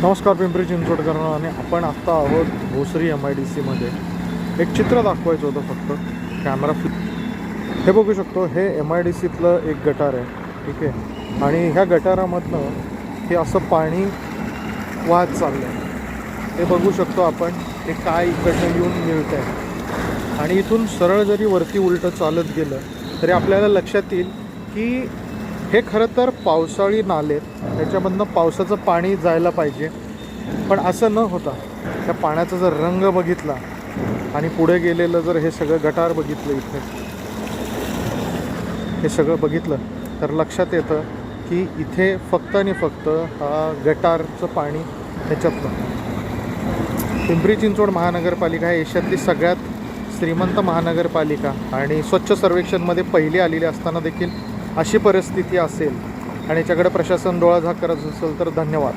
नमस्कार, पिंपरी चिंचवडकर आणि आपण आत्ता आहोत भोसरी MIDCमध्ये. एक चित्र दाखवायचं होतं फक्त कॅमेरा हे बघू शकतो. हे MIDCतलं एक गटार आहे, ठीक आहे. आणि ह्या गटारामधनं हे असं पाणी वाहत चाललं आहे. हे बघू शकतो आपण, हे काय इकडनं येऊन मिळतं आहे. आणि इथून सरळ जरी वरती उलटं चालत गेलं तरी आपल्याला लक्षात येईल की हे खरं तर पावसाळी नालेत, त्याच्यामधनं पावसाचं पाणी जायला पाहिजे. पण असं न होता त्या पाण्याचा जर रंग बघितला आणि पुढे गेलेलं जर हे सगळं गटार बघितलं, इथे हे सगळं बघितलं तर लक्षात येतं की इथे फक्त आणि फक्त हा गटारचं पाणी ह्याच्यातलं. पिंपरी चिंचवड महानगरपालिका आहे एशियातली सगळ्यात श्रीमंत महानगरपालिका आणि स्वच्छ सर्वेक्षणमध्ये पहिली आलेली असताना देखील अशी परिस्थिती असेल आणि याच्याकडे प्रशासन डोळाझाक करत असेल तर धन्यवाद.